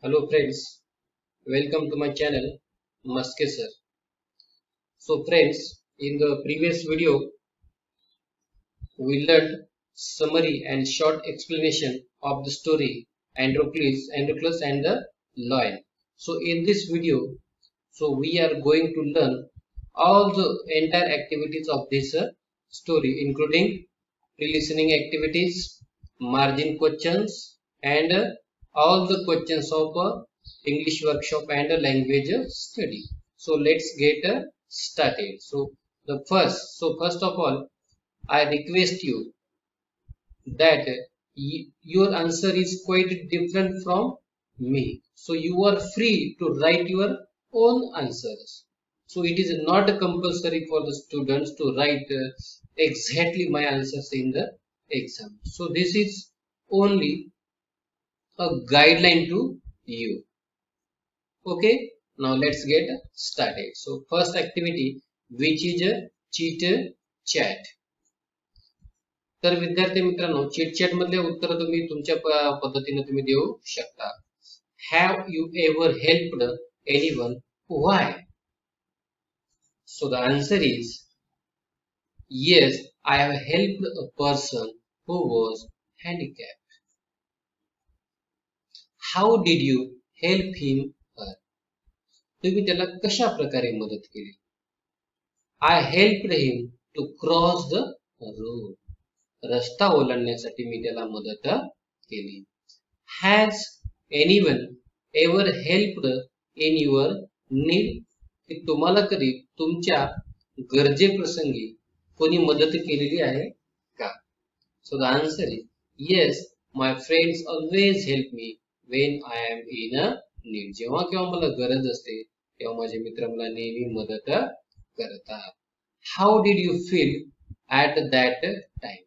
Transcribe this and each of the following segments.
Hello friends, welcome to my channel Maske Sir. So friends, in the previous video we learned summary and short explanation of the story Androcles and the Lion. So in this video, we are going to learn all the entire activities of this story, including pre-listening activities, margin questions, and all the questions of English workshop and language study. So let's get started. First of all, I request you that your answer is quite different from me. So you are free to write your own answers. So it is not compulsory for the students to write exactly my answers in the exam. So this is only a guideline to you. Okay, now let's get started. So first activity, which is a chit chat. तर विद्यार्थी मित्रांनो, chit chat मधले उत्तर तुम्ही तुमच्या पद्धतीने तुम्ही देऊ शकता. Have you ever helped anyone? Why? So the answer is yes, I have helped a person who was handicapped. How did you help him? Her. तुम्ही त्याला कशा प्रकारे मदत केली? I helped him to cross the road. रस्ता ओलांडण्यासाठी मी त्याला मदत केली. Has anyone ever helped in your need? की तुम्हाला कधी तुमच्या गरजेप्रसंगी कोणी मदत केलेली आहे का? So the answer is yes, my friends always help me when I am in a need. जेव्हा केव्हा मला गरज असते तेव्हा माझे मित्र मला नेहमी मदत करतात. How did you feel at that time?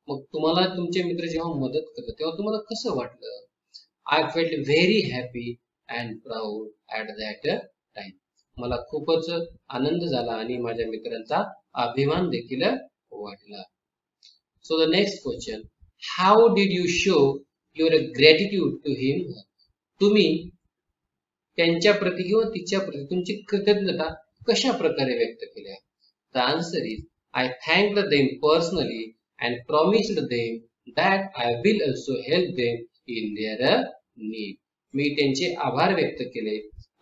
मग तुम्हाला तुमचे मित्र जेव्हा मदत करतात तेव्हा तुम्हाला कसं वाटलं? I felt very happy and proud at that time. मला खूपच आनंद झाला आणि माझ्या मित्रांचा अभिमान देखील वाटला. So the next question, how did you show your gratitude to him? तुम्ही त्यांच्या प्रती किंवा तिच्या प्रती तुमची कृतज्ञता कशा प्रकारे व्यक्त केल्या? The answer is I thanked them personally and promised them that I will also help them in their need. मी त्यांचे आभार व्यक्त केले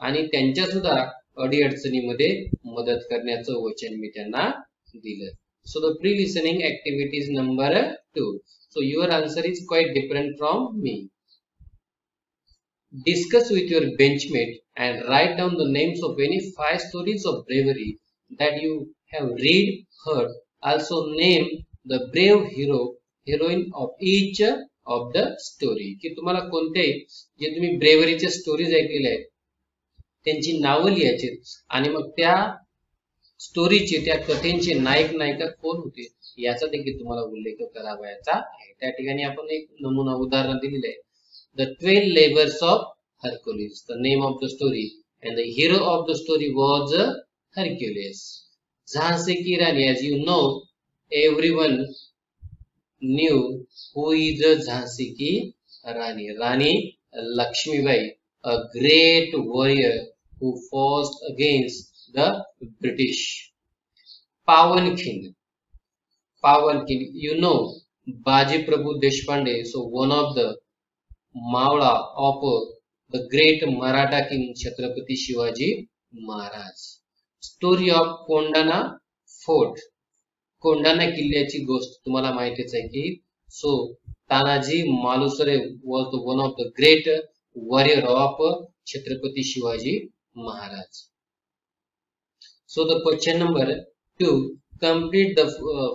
आणि त्यांच्या सुद्धा अडीअडचणीमध्ये मदत करण्याचं वचन मी त्यांना दिलं. So the pre-listening activities number 2. So your answer is quite different from me. Discuss with your benchmate and write down the names of any 5 stories of bravery that you have read, heard. Also name the brave hero, heroine of each of the story. की तुम्हाला कोणते जे तुम्ही ब्रेवरीच्या stories ऐकलेल्या आहेत त्यांची नावं लिहायची आणि मग त्या स्टोरीचे त्या कथेचे नायक नायिका कोण होते याचा देखील तुम्हाला उल्लेख करावायचा आहे. त्या ठिकाणी आपण एक नमुना उदाहरण दिलेलं आहे. The 12 labors of Hercules, the name of the story, and the hero of the story was Hercules. Jhansi Ki Rani, as you know, everyone knew who is Jhansi Ki Rani. Rani Lakshmibai, a great warrior who fought against the British. Pawan King, you know Baji Prabhu Deshpande, so one of the Mawla of the great Maratha king Chhatrapati Shivaji Maharaj. Story of Kondana Fort. Kondhana किल्ल्याची गोष्ट तुम्हाला माहितीच आहे की Tanaji Malusare was one of the great warrior of Chhatrapati Shivaji Maharaj. So the question number 2, complete the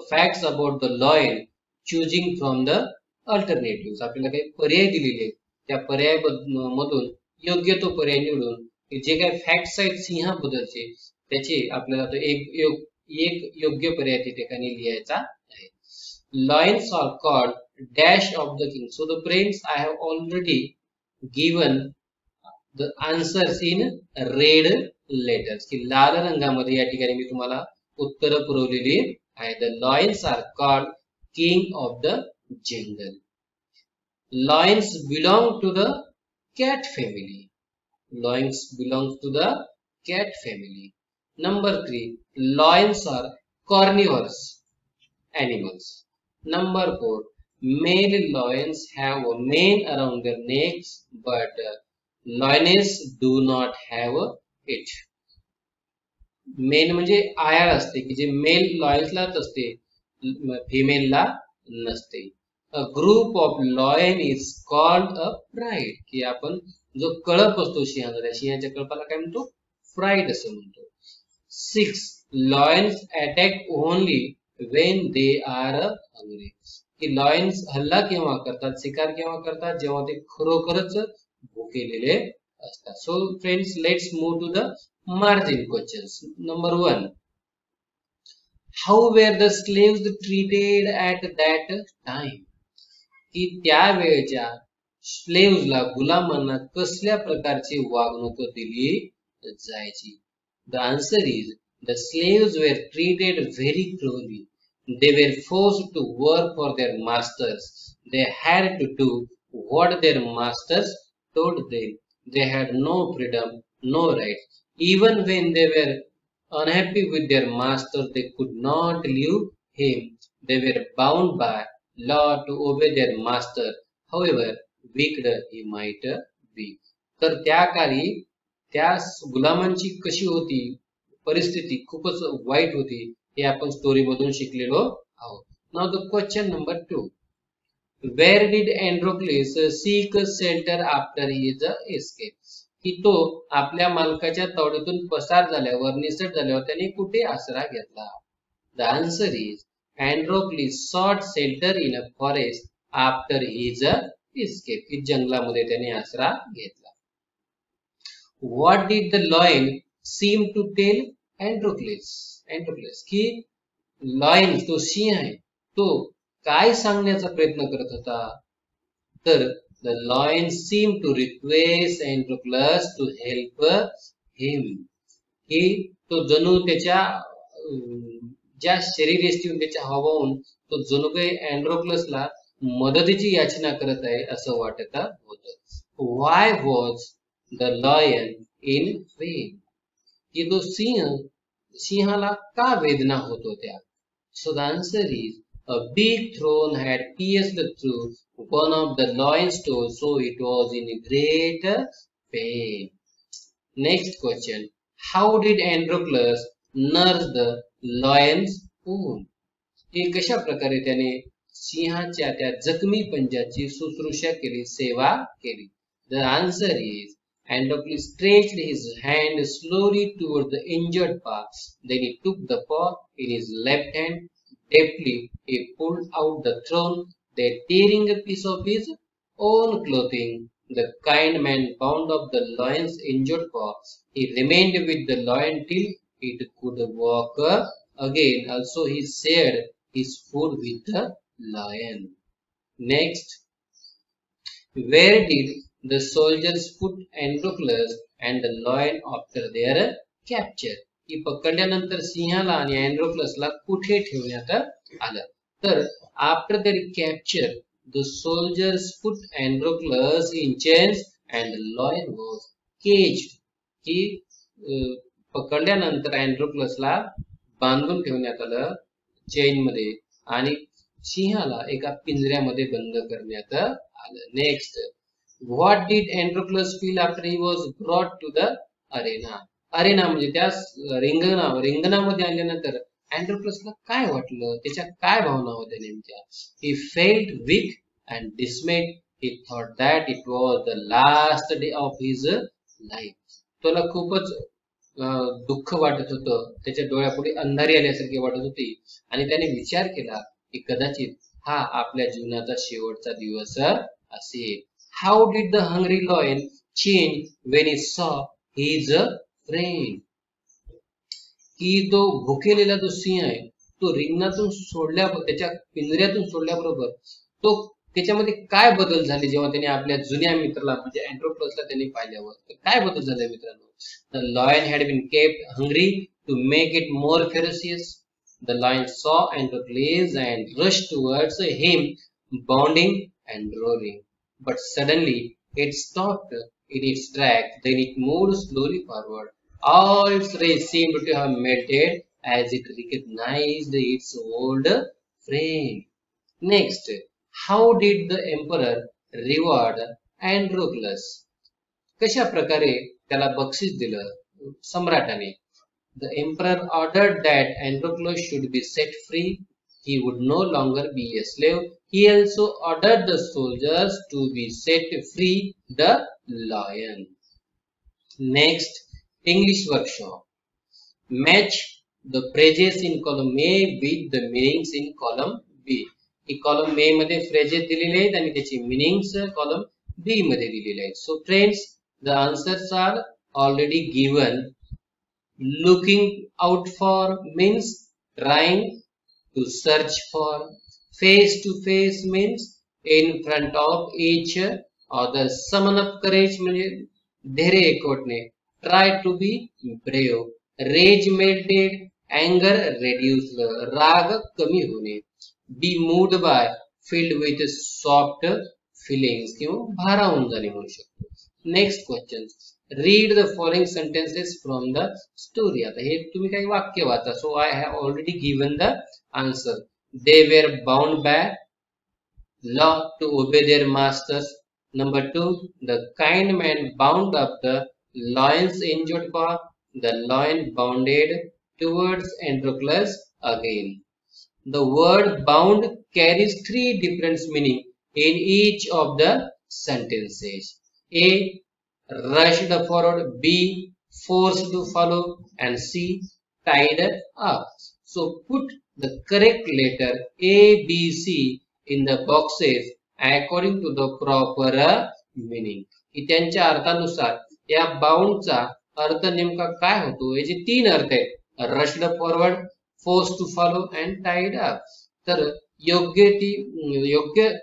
facts about the lion choosing from the alternatives. आपल्याला काही पर्याय दिलेले आहेत त्या पर्याय मधून योग्य तो पर्याय निवडून जे काही फॅक्ट्स आहेत सिंहाबद्दलचे त्याचे आपल्याला एक योग्य पर्याय त्या ठिकाणी लिहायचा आहे. Lions are called dash of the king. So the friends, I have already given the answers in red letters. की लाल रंगामध्ये या ठिकाणी मी तुम्हाला उत्तर पुरवलेली आहे. The lions are called king of the jungle. Lions belong to the cat family. Lions belongs to the cat family. Number 3. Lions are carnivorous animals. Number 4. Male lions have a mane around their necks, but lioness do not have it. Main म्हणजे आयाळ असते की जे mail लॉयन्सलाच असते, फिमेलला नसते. A group of lion is called a pride, की आपण जो कळप असतो सिंहाचा, त्या सिंहाच्या कळपाला काय म्हणतो? प्राईड असं म्हणतो. 6. Lions attack only when they are hungry, की लॉयन्स हल्ला केव्हा करतात, शिकार केव्हा करतात, जेव्हा ते खरोखरच भुकेलेले असतात. So friends, let's move to the margin questions. Number 1. How were the slaves treated at that time? की त्यावेळच्या स्लेव्सला, गुलामांना कसल्या प्रकारची वागणूक दिली जायची? The answer is the slaves were treated very cruelly. They were forced to work for their masters. They had to do what their masters told them. They had no freedom, no rights. Even when they were unhappy with their master, they could not leave him. They were bound by law to obey their master, however wicked he might be. तर त्या काळी त्या गुलामांची कशी होती परिस्थिती, खूपच white होती, हे आपण स्टोरी मधून शिकलेलो आहोत. Now the question number 2. Where did Androcles seek shelter after his escape? की तो आपल्या मालकाच्या तावडीतून पसार झाल्यावर, निसट झाल्यावर त्याने कुठे आसरा घेतला? The answer is Androcles sought shelter in a forest after his escape, की जंगलामध्ये त्याने आसरा घेतला. What did the lion seem to tell Androcles? की lion, तो सिंह आहे, तो काय सांगण्याचा प्रयत्न करत होता? तर the lion seemed to request Androcles to help him. की तो जणू त्याच्या ज्या शरीरयष्टीहून, त्याच्या हावाहून तो जणू काही अँड्रोक्लसला मदतीची याचना करत आहे असं वाटत होतं. Why was the lion in pain? की तो सिंहाला का वेदना होत होत्या? So the answer is a big thorn had pierced through one of the lion's toes, so it was in great pain. Next question. How did Androcles nurse the lion's wound? हे कशा प्रकारे त्याने सिंहाच्या त्या जखमी पंजाची शुश्रूषा केली, सेवा केली? The answer is Androcles stretched his hand slowly toward the injured paw. Then he took the paw in his left hand. Deftly he pulled out the thorn, then tearing a piece of his own clothing, the kind man bound up the lion's injured paw. He remained with the lion till it could walk again. Also he shared his food with the lion. Next, where did the soldiers put Androcles and the lion after their capture? की पकडल्यानंतर सिंहाला आणि अँड्रोक्लसला कुठे ठेवण्यात आलं? तर after their capture the soldiers put Androcles in chains and lion was caged, की पकडल्यानंतर अँड्रोक्लसला बांधून ठेवण्यात आलं चेन मध्ये आणि सिंहाला एका पिंजऱ्यामध्ये बंद करण्यात आलं. Next, what did Androcles feel after he was brought to the arena? Arena म्हणजे त्या रिंगणामध्ये आल्यानंतर अँड्रोक्लसला काय वाटलं, त्याच्या काय भावना होत्या नेमक्या? He felt weak and dismayed. He thought that it was the last day of his life. त्याला खूपच दुःख वाटत होतं, त्याच्या डोळ्यापुढे अंधारी आल्यासारखी वाटत होती आणि त्याने विचार केला की कदाचित हा आपल्या जीवनाचा शेवटचा दिवस असेल. How did the hungry lion change when he saw his friend? की तो भुकेलेला जो सिंह आहे तो रिंगणातून त्याच्या पिंजऱ्यातून सोडल्याबरोबर तो त्याच्यामध्ये काय बदल झाले जेव्हा त्याने आपल्या जुन्या मित्राला म्हणजे अँड्रोक्लसला त्यांनी पाहिल्यावर? काय बदल झाले मित्रांनो? The lion had been kept hungry to make it more ferocious. The lion saw Androcles and rushed towards him, bounding and roaring. But suddenly it stopped. in its track. Then it moved slowly forward. All its rays seemed to have melted as it recognized its old friend. Next, how did the emperor reward Androclus? कशा प्रकारे त्याला बक्षीस दिलं सम्राटाने? The emperor ordered that Androclus should be set free. He would no longer be a slave. He also ordered the soldiers to be set free the lion. Next, English workshop. Match the phrases in column A with the meanings in column B. He column A मध्ये phrases दिलेले आहेत आणि त्याची meanings column B मध्ये दिलेले आहेत. So friends, the answers are already given. Looking out for means trying to search for. Face to face means in front of each other. Summon up courage म्हणजे धैर्य एकवटणे. Try to be brave. Rage melted, anger reduced, राग कमी होणे. Be moved by, filled with soft feelings किंवा भारावून जाणे म्हणू शकतो. Next question. Read the following sentences from the story. आता हे तुम्ही काही वाक्य वाचा. So I have already given the answer. They were bound by law to obey their masters. Number 2, the kind man bound up the lion's injured paw. The lion bounded towards Androclus again. The word bound carries 3 different meanings in each of the sentences. A, rushed forward. B, forced to follow. And C, tied up. So put the correct letter A, B, C in the boxes according to the proper meaning. त्यांच्या अर्थानुसार या बाउंडचा अर्थ नेमका काय होतो? याचे 3 अर्थ आहेत. Rushed forward, force to follow and tied up. तर योग्य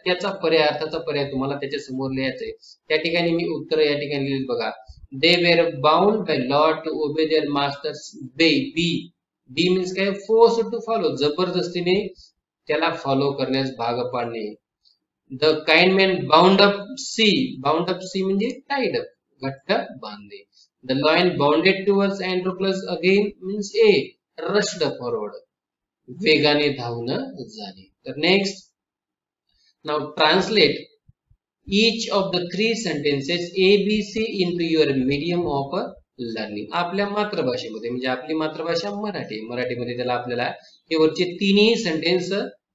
त्याचा पर्याय, अर्थाचा पर्याय तुम्हाला त्याच्या समोर लिहायचा आहे. त्या ठिकाणी मी उत्तर या ठिकाणी लिहिलं बघा. They were bound by law to obey their masters. B means काय? फोर्स टू फॉलो, जबरदस्तीने त्याला फॉलो करण्यास भाग पाडणे. The kind man bound up C म्हणजे tied up, घट्ट बांधणे. The lion bounded towards Androclus again means A, rushed forward, वेगाने धावून जाणे. तर next, now translate each of the 3 sentences ABC into your medium of learning. आपल्या मातृभाषेमध्ये, म्हणजे आपली मातृभाषा मराठीमध्ये त्याला आपल्याला हे वरचे 3ही सेंटेन्स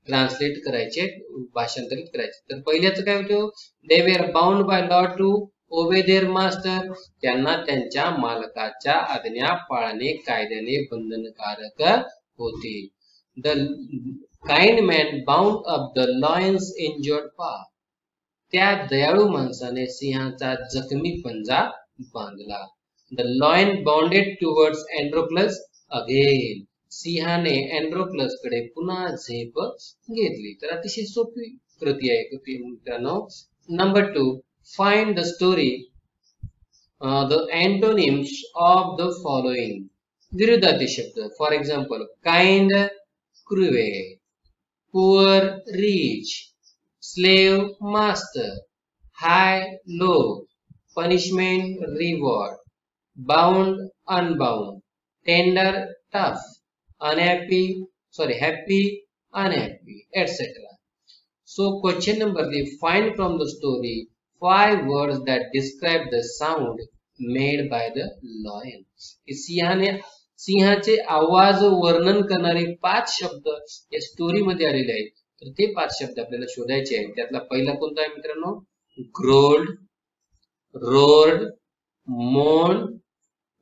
ट्रान्सलेट करायचे, भाषांतरित करायचे. तर पहिल्याचं काय होतं? They were bound by law to obey their master. त्यांना त्यांच्या मालकाच्या आज्ञा पाळणे कायद्याने बंधनकारक होते. The kind man bound up the lion's injured paw. त्या दयाळू माणसाने सिंहाचा जखमी पंजा बांधला. The lion bounded towards Androclus again. सिंहाने अँड्रोक्लस कडे पुन्हा झेप घेतली. तर अतिशय सोपी कृती आहे मित्रांनो. Number 2, find the story, the antonyms of the following. विरुद्धार्थी शब्द. For example, kind, cruel, poor, rich, slave, master, high, low, punishment, reward, bound, unbound, tender, tough, happy, unhappy, etc. So question number 3, find from the story 5 words that describe the sound made by the lion. सिंहाचे आवाज वर्णन करणारे 5 शब्द या story मध्ये आलेले आहेत. तर ते 5 शब्द आपल्याला शोधायचे आहेत. त्यातला पहिला कोणता आहे मित्रांनो? growled, roared, moaned,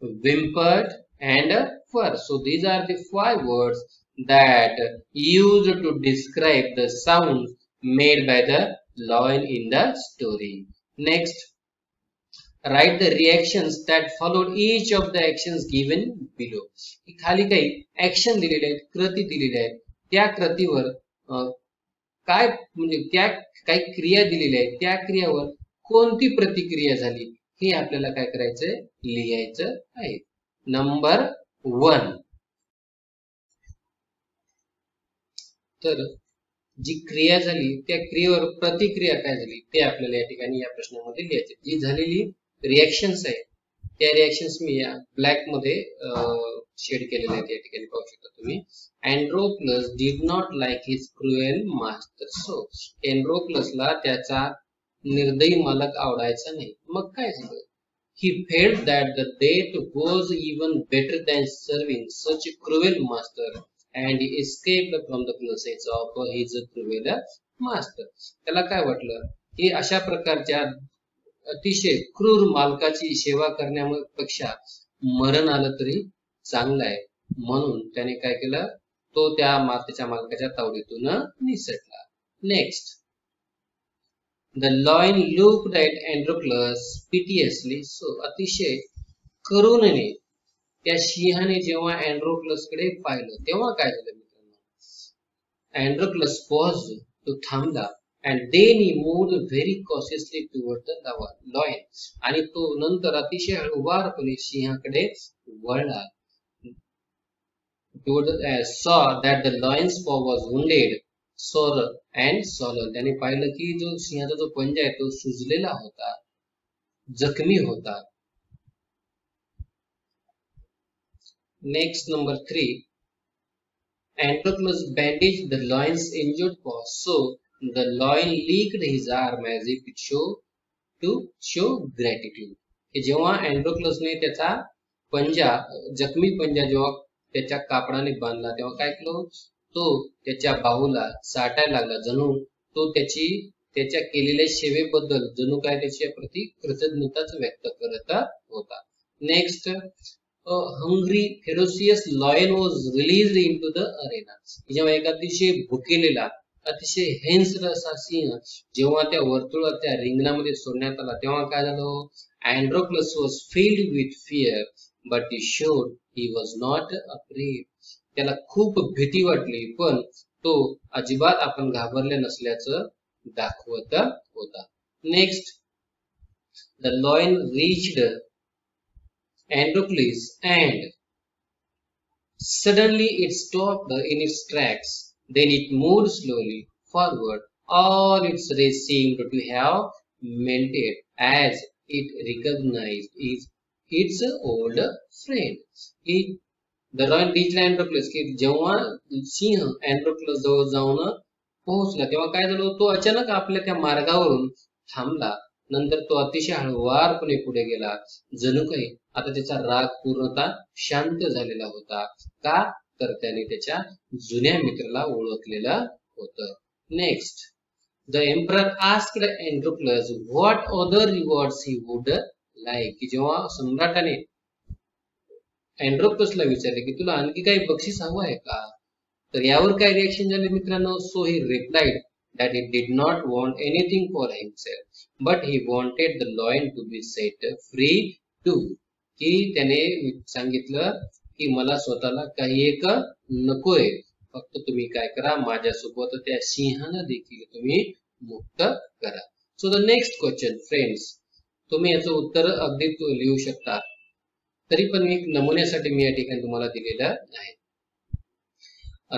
whimpered and fur. So these are the 5 words that used to describe the sound made by the lion in the story. Next, write the reactions that followed each of the actions given below. खाली काही action दिलेले आहेत, कृती दिलेल्या आहेत. त्या कृतीवर काय म्हणजे त्या काही क्रिया दिलेल्या आहेत, त्या क्रियावर कोणती प्रतिक्रिया झाली हे आपल्याला काय करायचंय? लिहायचं आहे. नंबर 1, तर जी क्रिया झाली त्या क्रियेवर प्रतिक्रिया काय झाली ते आपल्याला या ठिकाणी या प्रश्नामध्ये लिहायचे. जी झालेली रिॲक्शन्स आहे त्या रिॲक्शन्स मी या ब्लॅक मध्ये शेड केलेले आहेत या ठिकाणी पाहू शकता तुम्ही. Androcles did not like his cruel master. So अँड्रोक्लसला त्याचा निर्दयी मालक आवडायचा नाही. मग काय झालं? He felt that the death was even better than serving such a cruel master and he escaped from the clutches of his cruel master. त्याला काय वाटलं की अशा प्रकारच्या अतिशय क्रूर मालकाची सेवा करण्यापेक्षा मरण आलं तरी चांगलं आहे, म्हणून त्याने काय केलं, तो त्याच्या मालकाच्या तावडीतून निसटला. Next, The lion looked at Androclus piteously. So अतिशय करुणेने त्या सिंहाने जेव्हा अँड्रोक्लस कडे पाहिलं तेव्हा काय झालं मित्रांनो? अँड्रोक्लस paused, तो थांबला, and then he moved very cautiously toward the lion. आणि तो नंतर अतिशय हळूवारपणे सिंहाकडे वळला. Saw that the lion's paw was wounded, sore and swollen. त्याने पाहिलं की जो सिंहाचा जो पंजा आहे तो सुजलेला होता, जखमी होता. Next number 3, Androclus bandaged the lion's injured paw, so the lion licked his arm as if to show gratitude. जेव्हा अँड्रोक्लसने त्याचा पंजा, जखमी पंजा जेव्हा त्याच्या कापडाने बांधला तेव्हा काय केलं, तो त्याच्या बाहूला चाटायला लागला, जणू तो त्याच्या केलेल्या सेवेबद्दल जणू काय त्याच्या प्रती कृतज्ञताच व्यक्त करत होता. Next, hungry ferocious lion was released into the Arena. जेव्हा एक अतिशय भुकेलेला, अतिशय हिंस्र असा सिंह जेव्हा त्या वर्तुळात, त्या रिंगणामध्ये सोडण्यात आला तेव्हा काय झालं, Androcles was filled with fear but he showed he was not afraid. त्याला खूप भीती वाटली पण तो अजिबात आपण घाबरले नसल्याचं दाखवत होता. Next, the lion reached Androclus and suddenly it stopped in its tracks. Then it moved slowly forward. All its rays seemed to have melted as it recognized its old friend. The lion reached Androclus. की जेव्हा सिंह अँड्रोक्लस जवळ जाऊन पोहोचला तेव्हा काय झालं, तो अचानक आपल्या त्या मार्गावरून थांबला. नंतर तो अतिशय हळुवारपणे पुढे गेला, जणू काही आता त्याचा राग पूर्णतः शांत झालेला होता. का तर त्याने त्याच्या जुन्या मित्राला ओळखलेलं होतं. Next, the emperor asked Androcles what other rewards he would like. की जेव्हा सम्राटाने अँड्रोक्लसला विचारले की तुला आणखी काही बक्षीस हवं आहे का, तर यावर काय रिएक्शन झाले मित्रांनो? So he replied that he did not want anything for himself but he wanted the lion to be set free too. की त्याने सांगितलं की मला स्वतःला काही एक नकोय, फक्त तुम्ही काय करा, माझ्यासोबत त्या सिंहाला देखील तुम्ही मुक्त करा. So the next question friends, तुम्ही याचं उत्तर अगदी लिहू शकता, तरी पण एक नमुन्यासाठी मी या ठिकाणी तुम्हाला दिलेलं आहे.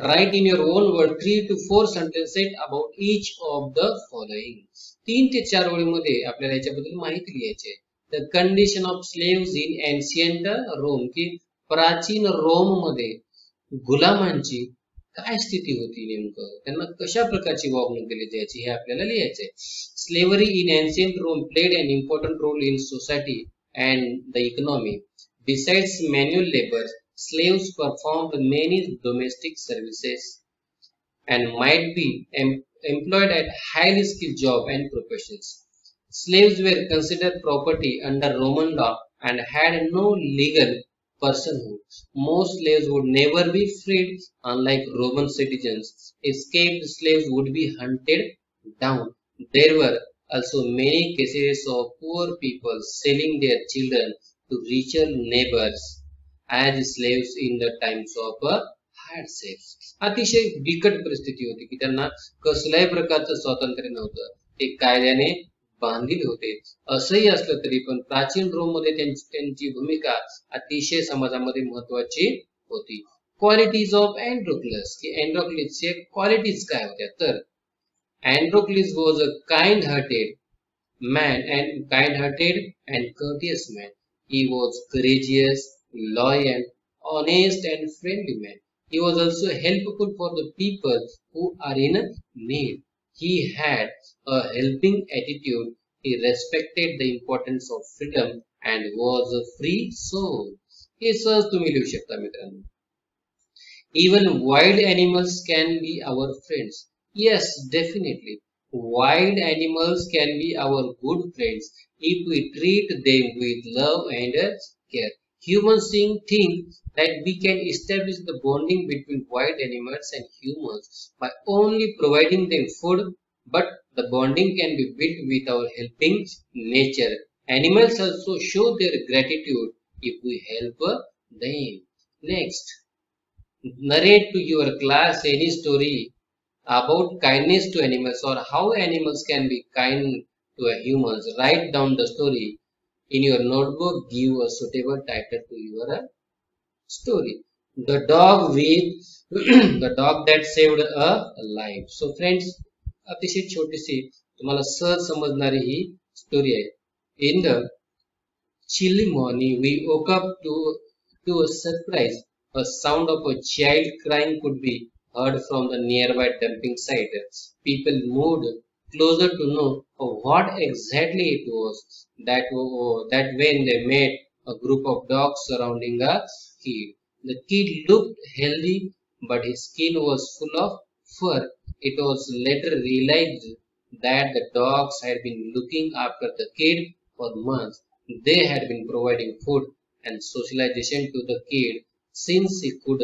Write in your own word 3 to 4 sentences about each of the following. 3 ते 4 ओळीमध्ये आपल्याला याच्याबद्दल माहिती लिहायची आहे. The condition of slaves in ancient Rome. की प्राचीन रोम मध्ये गुलामांची काय स्थिती होती, नेमकं त्यांना कशा प्रकारची वागणूक दिली जायची हे आपल्याला लिहायचे. Slavery in ancient Rome played an important role in society and the economy. Besides manual labor, slaves performed many domestic services and might be employed at highly skilled jobs and professions. Slaves were considered property under Roman law and had no legal personhood. Most slaves would never be freed, unlike Roman citizens. Escaped slaves would be hunted down. There were also many cases of poor people selling their children to richer neighbors as slaves in the times of hardships. अतिशय बिकट परिस्थिती होती की त्यांना कसल्याही प्रकारचं स्वातंत्र्य नव्हतं, ते कायद्याने बांधील होते. असंही असलं तरी पण प्राचीन रोम मध्ये त्यांची भूमिका अतिशय समाजामध्ये महत्वाची होती. Qualities of Androcles. की अँड्रोक्लसचे क्वालिटीज काय होत्या, तर Androcles was a kind hearted man and kind-hearted and courteous man. He was courageous, loyal, honest and friendly man. He was also helpful for the people who are in need. He had a helping attitude. He respected the importance of freedom and was a free soul. हे सहज तुम्ही लिहू शकता मित्रांनो. Even wild animals can be our friends. Yes, definitely. Wild animals can be our good friends if we treat them with love and care. Humans think that we can establish the bonding between wild animals and humans by only providing them food, but the bonding can be built with our helping nature. Animals also show their gratitude if we help them. Next. Narrate to your class any story about kindness to animals or how animals can be kind to humans. Write down the story in your notebook. Give a suitable title to your story. The dog with the dog that saved a life. So friends, अतिशय छोटीशी तुम्हाला सहज समजणारी ही story आहे. In the chilly morning, we woke up to a surprise. A sound of a child crying could be heard from the nearby dumping site. People moved closer to know what exactly it was that when they met a group of dogs surrounding a kid. The kid looked healthy, but his skin was full of fur. It was later realized that the dogs had been looking after the kid for months. They had been providing food and socialization to the kid since he could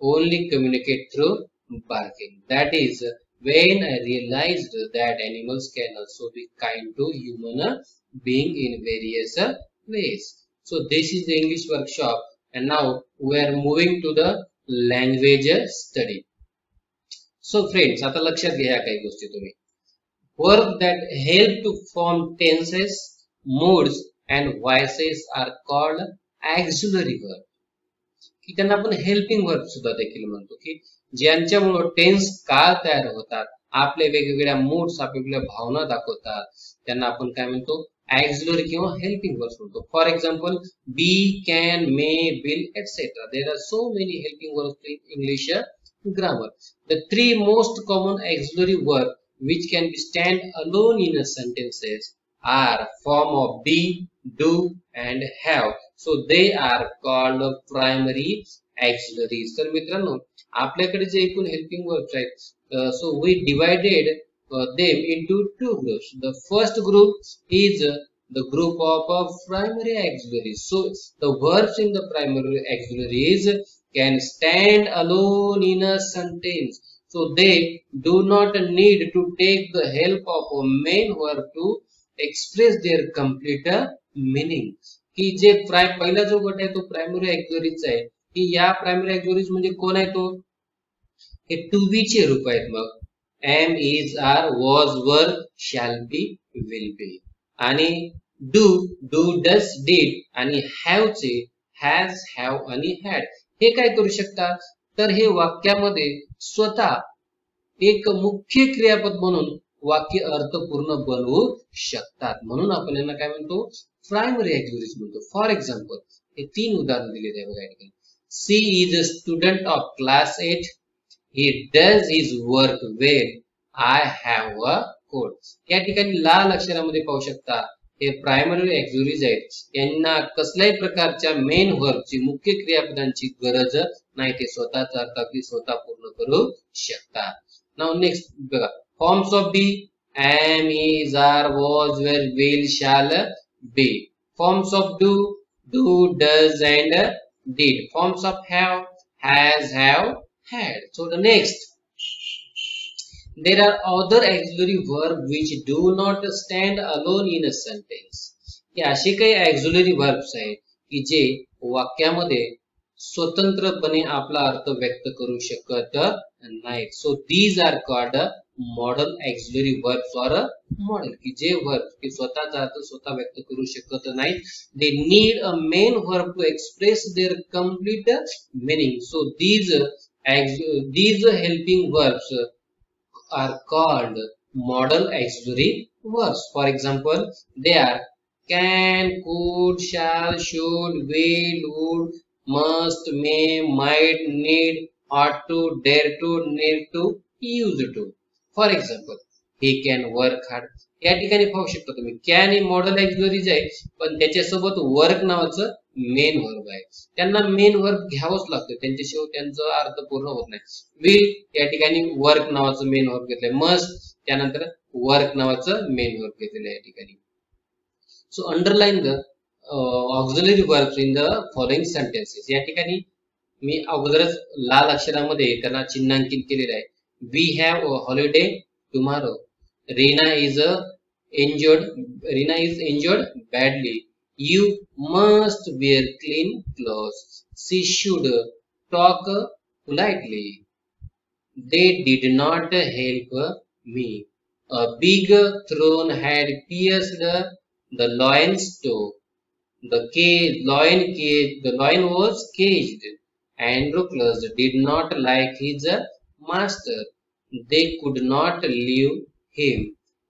only communicate through barking. That is when I realized that animals can also be kind to human being in various ways. So this is the English workshop, and now we are moving to the language study. So friends, आता लक्षात घ्या काही गोष्टी तुम्ही. Words that help to form tenses, moods and voices are called auxiliary verbs. की त्यांना आपण helping verb सुद्धा देखील म्हणतो की ज्यांच्यामुळे टेन्स का तयार होतात, आपले वेगवेगळ्या मूड्स, आपल्या भावना दाखवतात, त्यांना आपण काय म्हणतो, ऑक्झिलरी किंवा हेल्पिंग वर्ब्स म्हणतो. For example be, can, may, will etcetera. There are so many helping verbs in English grammar. The three most common auxiliary verbs which can be stand alone in a sentences are form of be, do and have. So they are called primary auxiliaries. तर मित्रांनो, आपल्याकडे जे एकूण helping verbs आहेत, so we divided them into two groups. The first group is the group of primary auxiliaries. So the verbs in the primary auxiliaries can stand alone in a sentence. So they do not need to take the help of a main verb to express their complete meaning. की जे पहिला जो गट आहे तो primary auxiliaries आहे, की या primary auxiliaries म्हणजे कोण आहे तो, हे टू बी चे रूप आहेत. मग am, is, are, was, were, shall be, will be. आणि डू, डज, डिड आणि हॅव चे हॅज, हॅव आणि हॅड हे काय करू शकतात, तर हे वाक्यामध्ये स्वतः एक मुख्य क्रियापद म्हणून वाक्य अर्थपूर्ण बनवू शकतात. म्हणून आपण यांना काय म्हणतो, प्रायमरी ऑक्झिलरीज म्हणतो. फॉर एक्झाम्पल हे तीन उदाहरण दिलेले आहे बघा या ठिकाणी. She is a student of class 8. He does his work well. I have a coat. या ठिकाणी लाल अक्षरामध्ये पाहू शकता हे प्रायमरी ऑक्झिलरीज आहेत. यांना कसल्याही प्रकारच्या मेन वर्बची, मुख्य क्रियापदांची गरज नाही. ते स्वतःचा अर्थ अगदी स्वतः पूर्ण करू शकतात. नाउ नेक्स्ट बघा, forms of be am, is, are, was, were, will, shall, be. Forms of do does and did. Forms of have have, had. So the next, there are other auxiliary verbs which do not stand alone in a sentence. हे असे काही auxiliary verbs आहेत की जे वाक्यामध्ये स्वतंत्रपणे आपला अर्थ व्यक्त करू शकत नाहीत. So these are called modal auxiliary verbs or modal, की जे verbs की स्वतःचा अर्थ स्वतः व्यक्त करू शकत नाहीत. They need a main verb to express their complete meaning. So these helping verbs are called modal auxiliary verbs. For example, they are can, could, shall, should, will, would, must, may, might, need, ought to, dare to, need to, used to. For example, he can work hard. या ठिकाणी पाहू शकता तुम्ही can hey model auxiliaries आहे, पण त्याच्यासोबत work नावाचं main verb आहे. त्यांना मेन वर्ब घ्यावंच लागतं, त्यांच्याशिवाय त्यांचा अर्थ पूर्ण होत नाही. विल या ठिकाणी वर्क नावाचं मेन वर्ब घेतलंय. मस्ट त्यानंतर वर्क नावाचं मेन वर्ब घेतलेलं आहे या ठिकाणी. So underline the auxiliary verbs in the following sentences. या ठिकाणी मी अगोदरच लाल अक्षरामध्ये त्यांना चिन्हांकित केलेलं आहे. We have a holiday tomorrow. Rina is injured badly. You must wear clean clothes. She should talk politely. They did not help me. A big thorn had pierced the lion's toe. The lion was caged. Androclus did not like his master. They could not leave him.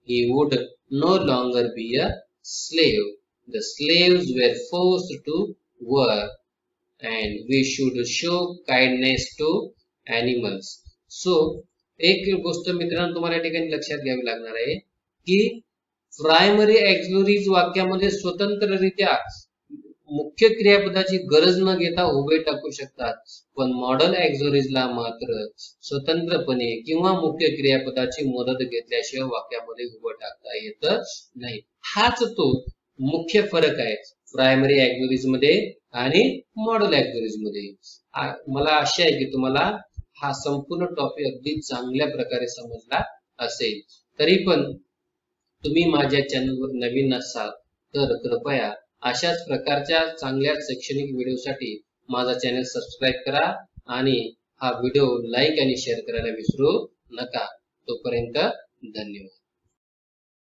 He would no longer be a slave. The slaves were forced to work, and we should show kindness to animals. So, एक गोष्ट मित्रांनो तुम्हाला या ठिकाणी लक्षात घ्यावी लागणार आहे की प्रायमरी ऑक्झिलरीज वाक्यामध्ये स्वतंत्ररित्या मुख्य क्रियापदाची गरज न घेता उभे टाकू शकतात, पण मॉडल ऑक्झिलरीजला मात्र स्वतंत्रपणे किंवा मुख्य क्रियापदाची मदत घेतल्याशिवाय वाक्यामध्ये उभं टाकता येत नाही. हाच तो मुख्य फरक आहे प्रायमरी ऑक्झिलरीज मध्ये आणि मॉडल ऑक्झिलरीज मध्ये. मला आशा आहे की तुम्हाला हा संपूर्ण टॉपिक अगदी चांगल्या प्रकारे समजला असेल. तरी पण तुम्ही माझ्या चॅनलवर नवीन असाल तर कृपया अशाच प्रकारच्या चांगल्या शैक्षणिक व्हिडिओसाठी माझा चॅनल सबस्क्राईब करा आणि हा व्हिडिओ लाईक आणि शेअर करायला विसरू नका. तोपर्यंत धन्यवाद.